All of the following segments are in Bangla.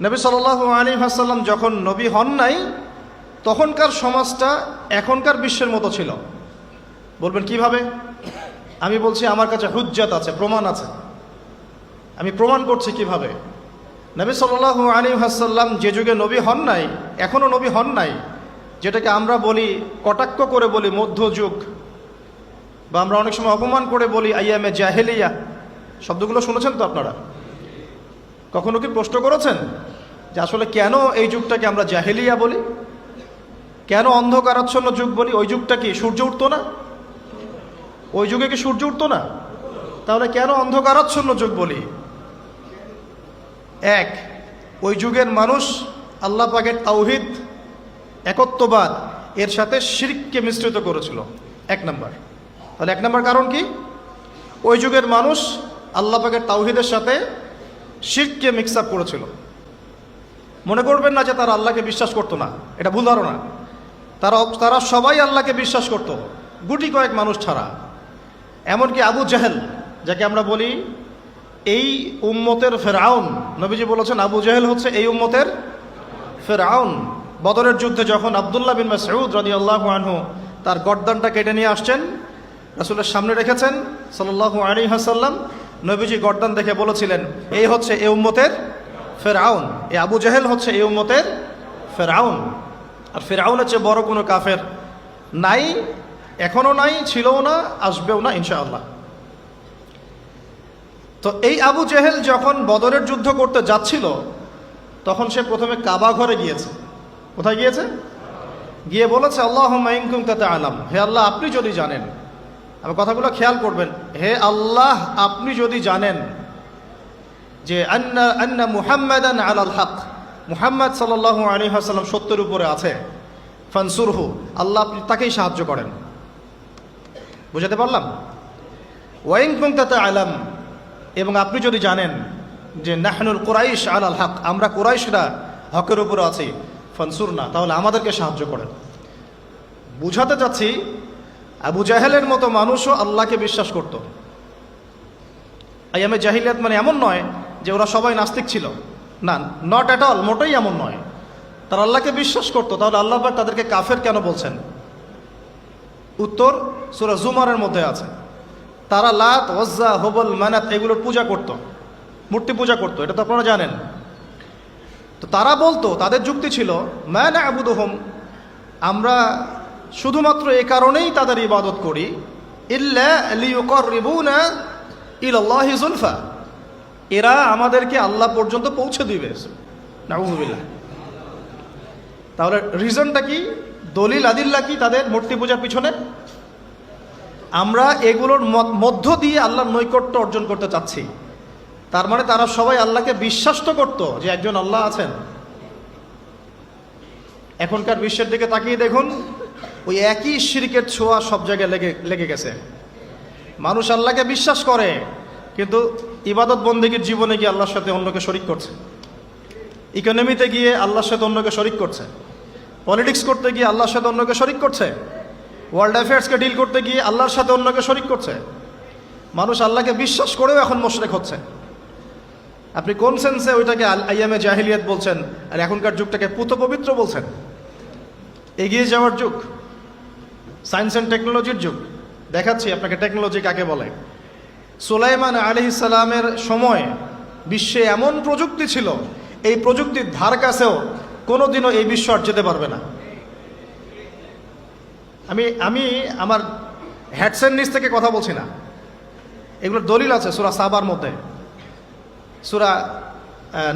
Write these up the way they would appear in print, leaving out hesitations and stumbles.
নবী সাল্লাল্লাহু আলাইহি ওয়াসাল্লাম যখন নবী হন নাই তখনকার সমাজটা এখনকার বিশ্বের মতো ছিল। বলবেন কিভাবে? আমি বলছি আমার কাছে হুজ্জাত আছে, প্রমাণ আছে। আমি প্রমাণ করছি কিভাবে। নবী সাল্লাল্লাহু আলাইহি ওয়াসাল্লাম যে যুগে নবী হন নাই, এখনও নবী হন নাই, যেটাকে আমরা বলি কটাক্ষ করে বলি মধ্যযুগ, বা আমরা অনেক সময় অপমান করে বলি আইয়ামে জাহেলিয়া। শব্দগুলো শুনেছেন তো আপনারা? কখনো কি প্রশ্ন করেছেন যে আসলে কেন এই যুগটাকে আমরা জাহেলিয়া বলি, কেন অন্ধকারাচ্ছন্ন যুগ বলি? ওই যুগটা কি সূর্য উঠতো না? ওই যুগে কি সূর্য উঠতো না? তাহলে কেন অন্ধকারাচ্ছন্ন যুগ বলি? এক, ওই যুগের মানুষ আল্লাহ পাকের তাওহীদ, একত্ববাদ এর সাথে শিরককে মিশ্রিত করেছিল। এক নাম্বার। তাহলে এক নাম্বার কারণ কি? ওই যুগের মানুষ আল্লাহ পাকের তাওহীদের সাথে শিরককে মিক্স আপ করেছিল। মনে করবেন না যে তারা আল্লাহকে বিশ্বাস করতো না, এটা ভুল ধারণা। তারা সবাই আল্লাহকে বিশ্বাস করত, গুটি কয়েক মানুষ ছাড়া। এমনকি আবু জাহেল, যাকে আমরা বলি এই উম্মতের ফেরাউন, নবীজি বলেছেন আবু জাহেল হচ্ছে এই উম্মতের ফেরাউন। বদরের যুদ্ধে যখন আব্দুল্লাহ বিন মাসউদ রাদিয়াল্লাহু আনহু তার গর্দানটা কেটে নিয়ে আসছেন, রাসূলের সামনে রেখেছেন সাল্লাল্লাহু আলাইহি ওয়াসাল্লাম, নবীজি গর্দান দেখে বলেছিলেন এই হচ্ছে এই উম্মতের ফেরাউন, এই আবু জাহেল হচ্ছে এই উম্মতের ফেরাউন। আর ফেরাউনের চেয়ে বড় কোনো কাফের নাই, এখনো নাই, ছিলও না, আসবেও না ইনশাআল্লাহ। তো এই আবু জাহেল যখন বদরের যুদ্ধ করতে যাচ্ছিল, তখন সে প্রথমে কাবা ঘরে গিয়েছে। কোথায় গিয়েছে? গিয়ে বলেছে আল্লাহুম্মা ইন কুনতা তা'লাম, হে আল্লাহ আপনি যদি জানেন, আমার কথাগুলো খেয়াল করবেন, হে আল্লাহ আপনি যদি জানেন যে আন্না মুহাম্মাদান আলাল হক, মুহাম্মদ সাল্লাল্লাহু আলাইহি ওয়াসাল্লাম সত্যের উপরে আছে, ফানসুরহু, আল্লাহ আপনি তাকেই সাহায্য করেন। বুঝাতে পারলাম? ওয়া ইন কুনতা তা'লাম, এবং আপনি যদি জানেন যে নাহনুল কুরাইশ আলাল হক, আমরা কুরাইশরা হকের উপরে আছি, ফানসুরনা, তাহলে আমাদেরকে সাহায্য করেন। বুঝাতে চাচ্ছি আবু জাহেলের মতো মানুষও আল্লাহকে বিশ্বাস করত। আইয়ামে জাহিলিয়াত মানে এমন নয় যে ওরা সবাই নাস্তিক ছিল, না, নট অ্যাট অল, মোটেই এমন নয়। তারা আল্লাহকে বিশ্বাস করত। তাহলে আল্লাহ পাক তাদেরকে কাফের কেন বলছেন? উত্তর সূরা জুমারের মধ্যে আছে। তারা লাত, ওজ্জা, হুবল, মানাত এগুলোর পূজা করত, মূর্তি পূজা করত, এটা তো আপনারা জানেন। তো তারা বলতো, তাদের যুক্তি ছিল মা না'বুদুহুম, আমরা শুধুমাত্র এই কারণেই তাদের ইবাদত করি, ইল্লা লিয়ুকাররিবুনা ইলাল্লাহি যুলফা, এরা আমাদেরকে আল্লাহ পর্যন্ত পৌঁছে দিবে। নাউযুবিল্লাহ। তাহলে রিজনটা কি? দলিল আদিল্লা কি তাদের মূর্তি পূজার পিছনে? আমরা এগুলোর মধ্য দিয়ে আল্লাহর নৈকট্য অর্জন করতে চাচ্ছি। তার মানে তারা সবাই আল্লাহকে বিশ্বাস তো করত যে একজন আল্লাহ আছেন। এখনকার বিশ্বের দিকে তাকিয়ে দেখুন, ওই একই শিরকের ছোঁয়া সব জায়গায় লেগে গেছে। মানুষ আল্লাহকে বিশ্বাস করে, কিন্তু ইবাদত বন্দেগীর জীবনে গিয়ে আল্লাহর সাথে অন্যকে শরিক করছে, ইকোনমিতে গিয়ে আল্লাহর সাথে অন্যকে শরিক করছে, পলিটিক্স করতে গিয়ে আল্লাহর সাথে অন্যকে শরিক করছে, ওয়ার্ল্ড অ্যাফেয়ার্সকে ডিল করতে গিয়ে আল্লাহর সাথে অন্যকে শরিক করছে। মানুষ আল্লাহকে বিশ্বাস করেও এখন মুশরিক হচ্ছে। আপনি কোন সেন্সে ওইটাকে আইয়ামে জাহিলিয়াত বলছেন, আর এখনকার যুগটাকে পুত পবিত্র বলছেন? এগিয়ে যাওয়ার যুগ, সায়েন্স অ্যান্ড টেকনোলজির যুগ। দেখাচ্ছি আপনাকে টেকনোলজি কাকে বলে। সুলাইমান আলাইহিস সালামের সময় বিশ্বে এমন প্রযুক্তি ছিল, এই প্রযুক্তির ধার কাছেও কোনোদিনও এই বিশ্ব আর যেতে পারবে না। আমি আমার হ্যাডসেট নিচ থেকে কথা বলছি না, এগুলোর দলিল আছে সূরা সাবার মধ্যে, সূরা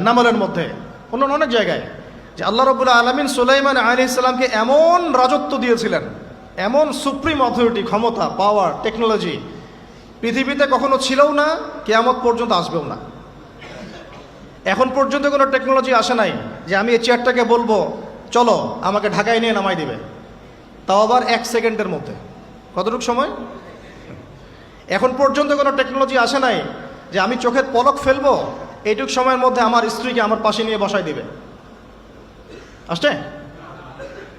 নামলের মধ্যে, অন্য অনেক জায়গায়, যে আল্লাহ রাব্বুল আলামিন সুলাইমান আলাইহিস সালামকে এমন রাজত্ব দিয়েছিলেন, এমন সুপ্রিম অথরিটি, ক্ষমতা, পাওয়ার, টেকনোলজি পৃথিবীতে কখনো ছিলও না, কিয়ামত পর্যন্ত আসবেও না। এখন পর্যন্ত কোনো টেকনোলজি আসে নাই যে আমি এই চেয়ারটাকে বলবো চলো আমাকে ঢাকায় নিয়ে নামাই দিবে, তাও আবার 1 সেকেন্ডের মধ্যে। কতটুকু সময়? এখন পর্যন্ত কোনো টেকনোলজি আসে নাই যে আমি চোখের পলক ফেলবো, এইটুক সময়ের মধ্যে আমার স্ত্রীকে আমার পাশে নিয়ে বসাই দিবে। আসছে?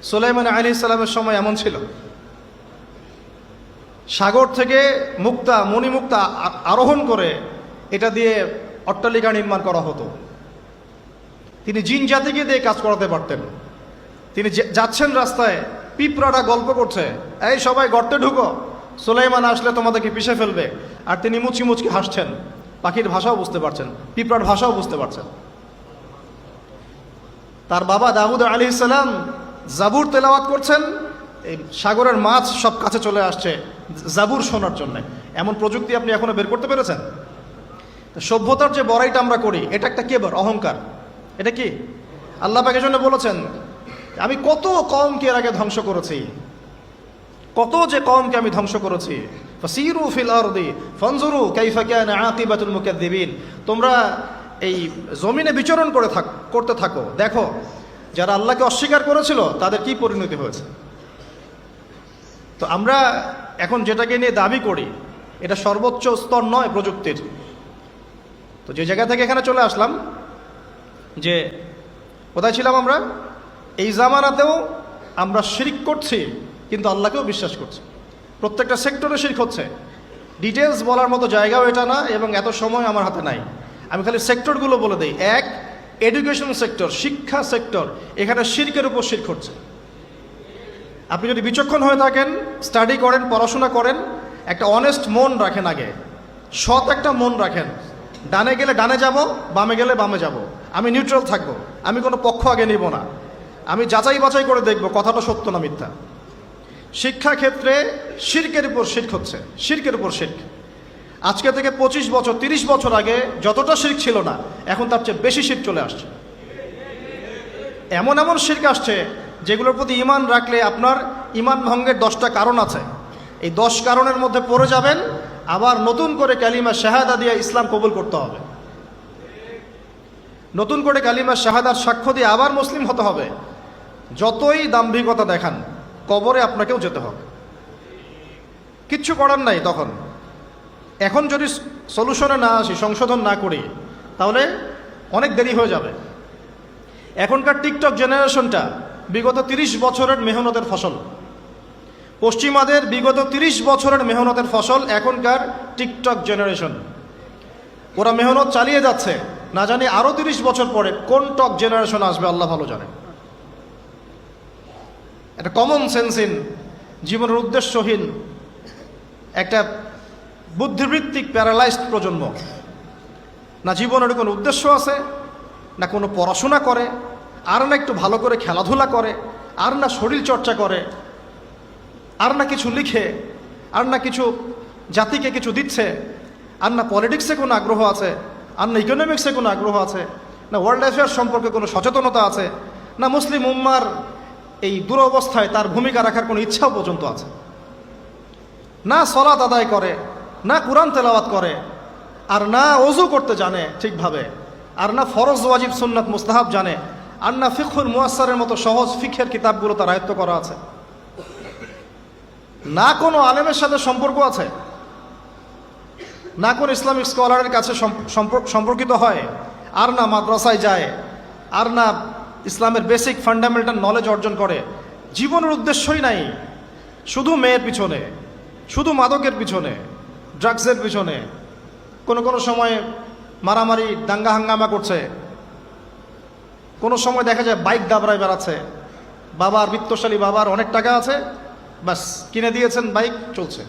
সুলাইমান আলাইহিস সালামের সময় এমন ছিল। সাগর থেকে মুক্তা, মণিমুক্তা আরোহণ করে এটা দিয়ে অট্টালিকা নির্মাণ করা হতো। তিনি জিন জাতিকে দিয়ে কাজ করাতে পারতেন। তিনি যাচ্ছেন রাস্তায়, পিঁপড়াটা গল্প করছে, এই সবাই গর্তে ঢুকো, সুলাইমান আসলে তোমাদেরকে পিষে ফেলবে, আর তিনি মুচকি মুচকি হাসছেন, পাখির ভাষাও বুঝতে পারছেন, পিঁপড়ার ভাষাও বুঝতে পারছেন। তার বাবা দাউদ আলাইহিস সালাম জাবুর তেলাওয়াত করছেন, এই সাগরের মাছ সব কাছে চলে আসছে জাবুর শোনার জন্য। এমন প্রযুক্তি আপনি এখনো বের করতে পেরেছেন? সভ্যতার যে বড়াইটা আমরা করি, এটা একটা কেবর, অহংকার। এটা কি আল্লাহ পাক এজন্য বলেছেন, আমি কত কওমকে এর আগে ধ্বংস করেছি, কত যে কওমকে আমি ধ্বংস করেছি। ফাসিরু ফিল আরদি ফানজুরু কাইফা কানা আকিবাতুল মুকাদ্দিবিন। তোমরা এই জমিনে বিচরণ করতে থাকো, দেখো যারা আল্লাহকে অস্বীকার করেছিল তাদের কি পরিণতি হয়েছে। তো আমরা এখন যেটাকে নিয়ে দাবি করি, এটা সর্বোচ্চ স্তর নয় প্রযুক্তির। তো যে জায়গা থেকে এখানে চলে আসলাম, যে কোথায় ছিলাম আমরা, এই জামানাতেও আমরা শিরক করছি, কিন্তু আল্লাহকেও বিশ্বাস করছি। প্রত্যেকটা সেক্টরে শিরক হচ্ছে। ডিটেলস বলার মতো জায়গাও এটা না, এবং এত সময় আমার হাতে নাই। আমি খালি সেক্টরগুলো বলে দিই। এক, এডুকেশন সেক্টর, শিক্ষা সেক্টর, এখানে শিরকের উপর শিরক হচ্ছে। আপনি যদি বিচক্ষণ হয়ে থাকেন, স্টাডি করেন, পড়াশোনা করেন, একটা অনেস্ট মন রাখেন, আগে সৎ একটা মন রাখেন। ডানে গেলে ডানে যাব, বামে গেলে বামে যাব, আমি নিউট্রাল থাকবো, আমি কোনো পক্ষ আগে নিব না, আমি যাচাই বাছাই করে দেখব কথাটা সত্য না মিথ্যা। শিক্ষা ক্ষেত্রে শিরকের উপর শিরক হচ্ছে, শিরকের উপর শিরক। আজকে থেকে 25 বছর 30 বছর আগে যতটা শিরক ছিল না, এখন তার চেয়ে বেশি শিরক চলে আসছে। এমন এমন শিরক আসছে যেগুলোর প্রতি ঈমান রাখলে আপনার ঈমান ভঙ্গের 10টা কারণ আছে। এই 10 কারণের মধ্যে পড়ে যাবেন, আবার নতুন করে কালিমা শাহাদা দিয়ে ইসলাম কবুল করতে হবে, নতুন করে কালিমা শাহাদার সাক্ষ্য দিয়ে আবার মুসলিম হতে হবে। যতই দাম্ভিকতা দেখান, কবরে আপনাকেও যেতে হবে, কিচ্ছু করার নাই তখন। এখন যদি সলিউশনে না আসি, সংশোধন না করি, তাহলে অনেক দেরি হয়ে যাবে। এখনকার টিকটক জেনারেশনটা বিগত 30 বছরের মেহনতের ফসল। পশ্চিমাদের বিগত 30 বছরের মেহনতের ফসল এখনকার টিকটক জেনারেশন। ওরা মেহনত চালিয়ে যাচ্ছে, না জানি আরও 30 বছর পরে কোন টক জেনারেশন আসবে আল্লাহ ভালো জানে। একটা কমন সেন্সহীন, জীবনের উদ্দেশ্যহীন, একটা বুদ্ধিবৃত্তিক প্যারালাইজড প্রজন্ম। না জীবনের কোনো উদ্দেশ্য আছে, না কোনো পড়াশোনা করে, আর না একটু ভালো করে খেলাধুলা করে, আর না শরীর চর্চা করে, আর না কিছু লিখে, আর না কিছু জাতিকে কিছু দিচ্ছে, আর না পলিটিক্সে কোনো আগ্রহ আছে, আর না ইকোনমিক্সে কোনো আগ্রহ আছে, না ওয়ার্ল্ড অ্যাফেয়ার্স সম্পর্কে কোনো সচেতনতা আছে, না মুসলিম উম্মার এই দুরবস্থায় তার ভূমিকা রাখার কোনো ইচ্ছাও পর্যন্ত আছে। না সলাত আদায় করে, না কুরআন তেলাওয়াত করে, আর না ওযু করতে জানে ঠিকভাবে, আর না ফরজ ওয়াজিব সুন্নাত মুস্তাহাব জানে, আর না ফিকহুল মুয়াসসারের মতো সহজ ফিকহের কিতাবগুলো তার আয়ত্ত করা আছে, না কোনো আলেমের সাথে সম্পর্ক আছে, না কোনো ইসলামিক স্কলারের কাছে সম্পর্কিত হয়, আর না মাদ্রাসায় যায়, আর না ইসলামের বেসিক ফান্ডামেন্টাল নলেজ অর্জন করে। জীবনের উদ্দেশ্যই নাই, শুধু মেয়ের পিছনে, শুধু মাদকের পিছনে, ড্রাগসের পিছনে, কোনো সময় মারামারি দাঙ্গা হাঙ্গামা করছে, কোনো সময় দেখা যায় বাইক দাবড়ায় বেড়াচ্ছে। বাবার, বিত্তশালী বাবার অনেক টাকা আছে, বাস কিনে দিয়েছেন বাইক, চলছে।